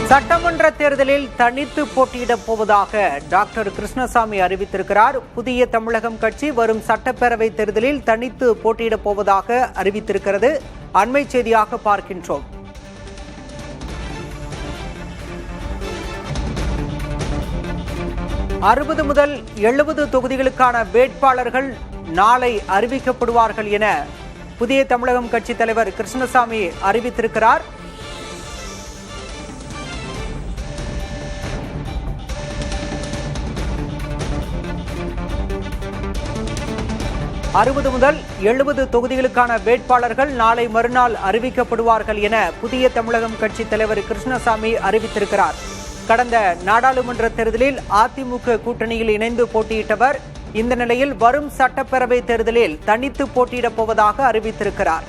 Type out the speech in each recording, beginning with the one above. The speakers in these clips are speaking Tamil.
சட்டமன்ற தேர்தலில் தனித்து போட்டியிடப் போவதாக டாக்டர் கிருஷ்ணசாமி அறிவித்திருக்கிறார். புதிய தமிழகம் கட்சி வரும் சட்டப்பேரவை தேர்தலில் தனித்து போட்டியிடப் போவதாக அறிவித்திருக்கிறது. அண்மை செய்தியாக பார்க்கின்றோம். அறுபது முதல் 70 தொகுதிகளுக்கான வேட்பாளர்கள் நாளை அறிவிக்கப்படுவார்கள் என புதிய தமிழகம் கட்சி தலைவர் கிருஷ்ணசாமி அறிவித்திருக்கிறார். அறுபது முதல் 70 தொகுதிகளுக்கான வேட்பாளர்கள் நாளை மறுநாள் அறிவிக்கப்படுவார்கள் என புதிய தமிழகம் கட்சி தலைவர் கிருஷ்ணசாமி அறிவித்திருக்கிறார். கடந்த நாடாளுமன்ற தேர்தலில் அதிமுக கூட்டணியில் இணைந்து போட்டியிட்டவர் இந்த நிலையில் வரும் சட்டப்பேரவை தேர்தலில் தனித்து போட்டியிடப் போவதாக அறிவித்திருக்கிறார்.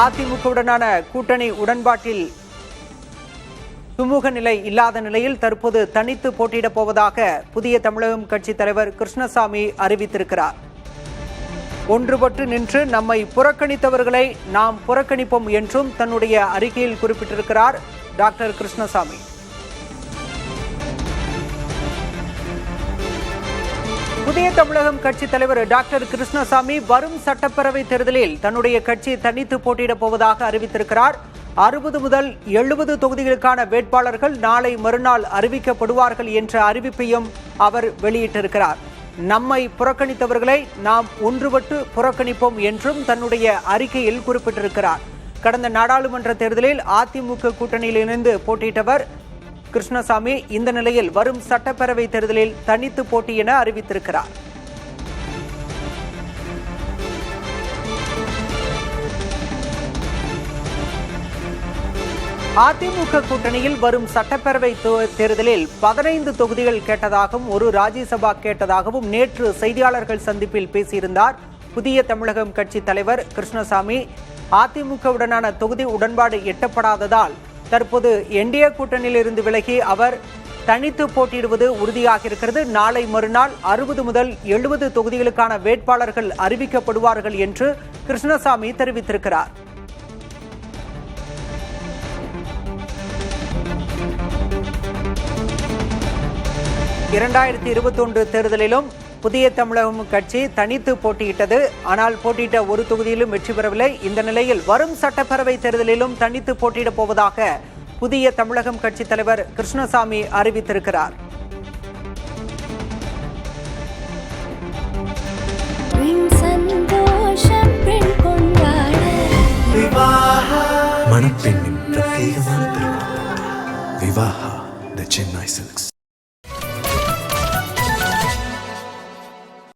அதிமுகவுடனான கூட்டணி உடன்பாட்டில் சுமூக நிலை இல்லாத நிலையில் தற்போது தனித்து போட்டியிடப் போவதாக புதிய தமிழகம் கட்சி தலைவர் கிருஷ்ணசாமி அறிவித்திருக்கிறார். ஒன்றுபட்டு நின்று நம்மை புறக்கணித்தவர்களை நாம் புறக்கணிப்போம் என்றும் தன்னுடைய அறிக்கையில் குறிப்பிட்டிருக்கிறார் டாக்டர் கிருஷ்ணசாமி. புதிய தமிழகம் கட்சி தலைவர் டாக்டர் கிருஷ்ணசாமி வரும் சட்டப்பேரவை தேர்தலில் தன்னுடைய கட்சி தனித்து போட்டியிடப் போவதாக அறிவித்திருக்கிறார். 60 முதல் 70 தொகுதிகளுக்கான வேட்பாளர்கள் நாளை மறுநாள் அறிவிக்கப்படுவார்கள் என்ற அறிவிப்பையும் அவர் வெளியிட்டிருக்கிறார். நம்மை புறக்கணித்தவர்களை நாம் ஒன்றுபட்டு புறக்கணிப்போம் என்றும் தன்னுடைய அறிக்கையில் குறிப்பிட்டிருக்கிறார். கடந்த நாடாளுமன்ற தேர்தலில் அதிமுக கூட்டணியில் இணைந்து போட்டியிட்டவர் கிருஷ்ணசாமி இந்த நிலையில் வரும் சட்டப்பேரவை தேர்தலில் தனித்து போட்டி என அறிவித்திருக்கிறார். அதிமுக கூட்டணியில் வரும் சட்டப்பேரவை தேர்தலில் 15 தொகுதிகள் கேட்டதாகவும் ஒரு ராஜ்யசபா கேட்டதாகவும் நேற்று செய்தியாளர்கள் சந்திப்பில் பேசியிருந்தார் புதிய தமிழகம் கட்சி தலைவர் கிருஷ்ணசாமி. அதிமுகவுடனான தொகுதி உடன்பாடு எட்டப்படாததால் தற்போது என்டிஏ கூட்டணியில் இருந்து விலகி அவர் தனித்து போட்டியிடுவது உறுதியாக இருக்கிறது. நாளை மறுநாள் 60 முதல் 70 தொகுதிகளுக்கான வேட்பாளர்கள் அறிவிக்கப்படுவார்கள் என்று கிருஷ்ணசாமி தெரிவித்திருக்கிறார். 2021 தேர்தலிலும் புதிய தமிழகம் கட்சி தனித்து போட்டியிட்டது. ஆனால் போட்டியிட்ட ஒரு தொகுதியிலும் வெற்றி பெறவில்லை. இந்த நிலையில் வரும் சட்டப்பேரவை தேர்தலிலும் தனித்து போட்டியிடப் போவதாக புதிய தமிழகம் கட்சி தலைவர் கிருஷ்ணசாமி அறிவித்திருக்கிறார். மணப்பெண்ணின் பிரத்யேகமான திருமணம் விவாஹா தி சென்னை சில்க்ஸ்.